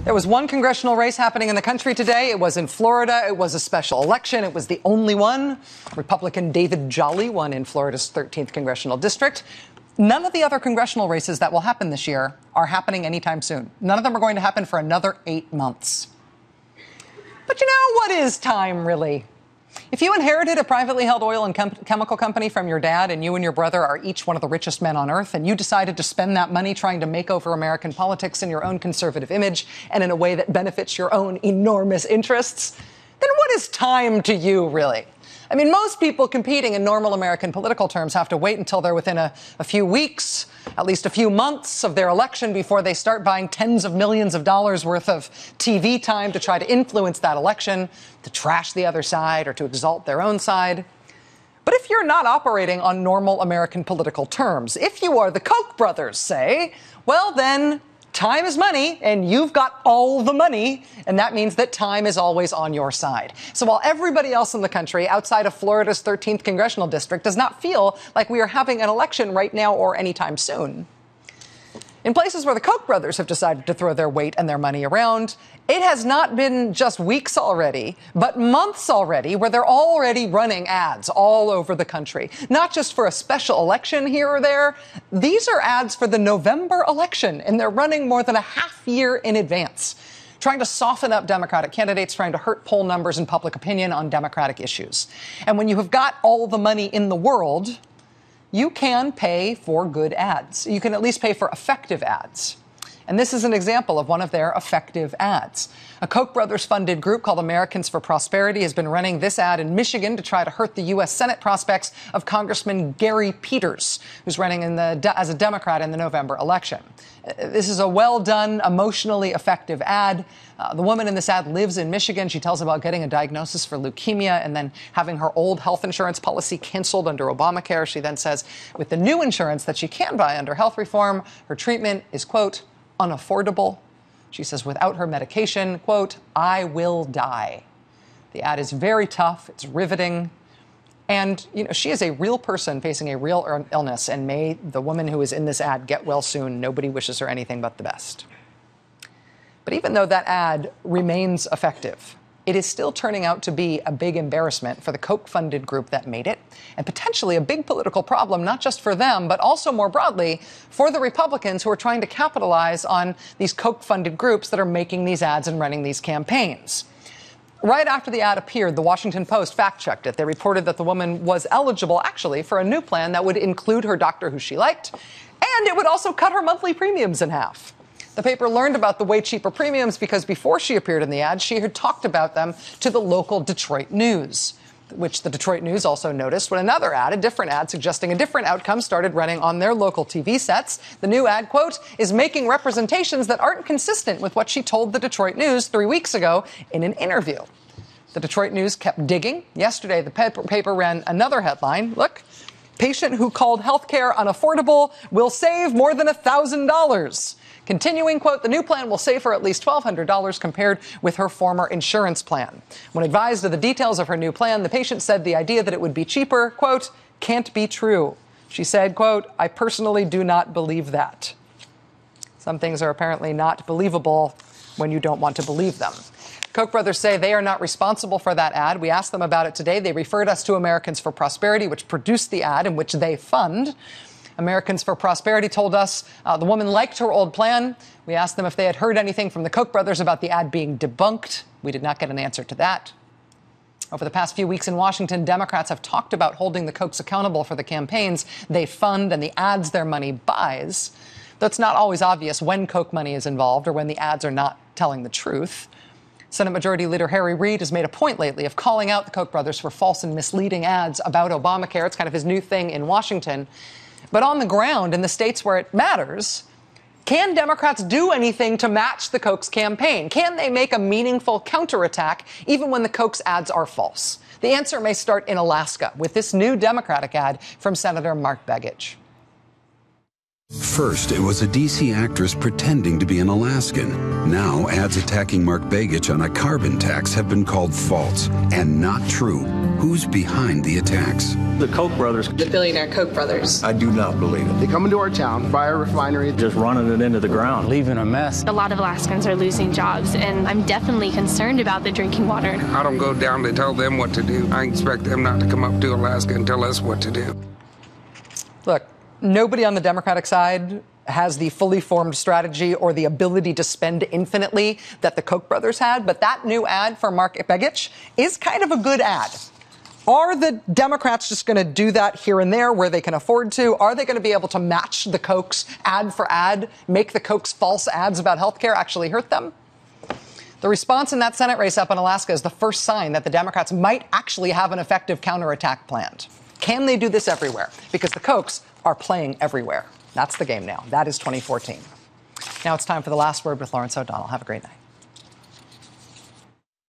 There was one congressional race happening in the country today. It was in Florida. It was a special election. It was the only one. Republican David Jolly won in Florida's 13th congressional district. None of the other congressional races that will happen this year are happening anytime soon. None of them are going to happen for another 8 months. But you know, what is time, really? If you inherited a privately held oil and chemical company from your dad, and you and your brother are each one of the richest men on earth, and you decided to spend that money trying to make over American politics in your own conservative image and in a way that benefits your own enormous interests, then what is time to you, really? I mean, most people competing in normal American political terms have to wait until they're within a few weeks, at least a few months of their election before they start buying tens of millions of dollars worth of TV time to try to influence that election, to trash the other side or to exalt their own side. But if you're not operating on normal American political terms, if you are the Koch brothers, say, well, then time is money, and you've got all the money, and that means that time is always on your side. So while everybody else in the country outside of Florida's 13th congressional district does not feel like we are having an election right now or anytime soon, in places where the Koch brothers have decided to throw their weight and their money around, it has not been just weeks already, but months already, where they're already running ads all over the country. Not just for a special election here or there. These are ads for the November election, and they're running more than a half year in advance, trying to soften up Democratic candidates, trying to hurt poll numbers and public opinion on Democratic issues. And when you have got all the money in the world, you can pay for good ads. You can at least pay for effective ads. And this is an example of one of their effective ads. A Koch brothers funded group called Americans for Prosperity has been running this ad in Michigan to try to hurt the U.S. Senate prospects of Congressman Gary Peters, who's running as a Democrat in the November election. This is a well-done, emotionally effective ad. The woman in this ad lives in Michigan. She tells about getting a diagnosis for leukemia and then having her old health insurance policy canceled under Obamacare. She then says with the new insurance that she can buy under health reform, her treatment is, quote, unaffordable. She says without her medication, quote, I will die. The ad is very tough. It's riveting. And, you know, she is a real person facing a real illness, and may the woman who is in this ad get well soon. Nobody wishes her anything but the best. But even though that ad remains effective, it is still turning out to be a big embarrassment for the Koch-funded group that made it, and potentially a big political problem, not just for them, but also more broadly for the Republicans who are trying to capitalize on these Koch-funded groups that are making these ads and running these campaigns. Right after the ad appeared, the Washington Post fact-checked it. They reported that the woman was eligible, actually, for a new plan that would include her doctor who she liked, and it would also cut her monthly premiums in half. The paper learned about the way cheaper premiums because before she appeared in the ad, she had talked about them to the local Detroit News, which the Detroit News also noticed when another ad, a different ad suggesting a different outcome, started running on their local TV sets. The new ad, quote, is making representations that aren't consistent with what she told the Detroit News 3 weeks ago in an interview. The Detroit News kept digging. Yesterday, the paper ran another headline. Look, patient who called healthcare unaffordable will save more than $1,000. Continuing, quote, the new plan will save her at least $1,200 compared with her former insurance plan. When advised of the details of her new plan, the patient said the idea that it would be cheaper, quote, can't be true. She said, quote, I personally do not believe that. Some things are apparently not believable when you don't want to believe them. Koch brothers say they are not responsible for that ad. We asked them about it today. They referred us to Americans for Prosperity, which produced the ad and which they fund. Americans for Prosperity told us the woman liked her old plan. We asked them if they had heard anything from the Koch brothers about the ad being debunked. We did not get an answer to that. Over the past few weeks in Washington, Democrats have talked about holding the Kochs accountable for the campaigns they fund and the ads their money buys. Though it's not always obvious when Koch money is involved or when the ads are not telling the truth. Senate Majority Leader Harry Reid has made a point lately of calling out the Koch brothers for false and misleading ads about Obamacare. It's kind of his new thing in Washington. But on the ground, in the states where it matters, can Democrats do anything to match the Koch's campaign? Can they make a meaningful counterattack even when the Koch's ads are false? The answer may start in Alaska with this new Democratic ad from Senator Mark Begich. First, it was a DC actress pretending to be an Alaskan. Now, ads attacking Mark Begich on a carbon tax have been called false and not true. Who's behind the attacks? The Koch brothers. The billionaire Koch brothers. I do not believe it. They come into our town, buy a refinery. Just running it into the ground. Leaving a mess. A lot of Alaskans are losing jobs, and I'm definitely concerned about the drinking water. I don't go down to tell them what to do. I expect them not to come up to Alaska and tell us what to do. Look, nobody on the Democratic side has the fully formed strategy or the ability to spend infinitely that the Koch brothers had, but that new ad for Mark Begich is kind of a good ad. Are the Democrats just going to do that here and there where they can afford to? Are they going to be able to match the Kochs ad for ad, make the Kochs false ads about health care actually hurt them? The response in that Senate race up in Alaska is the first sign that the Democrats might actually have an effective counterattack planned. Can they do this everywhere? Because the Kochs are playing everywhere. That's the game now. That is 2014. Now it's time for the last word with Lawrence O'Donnell. Have a great night.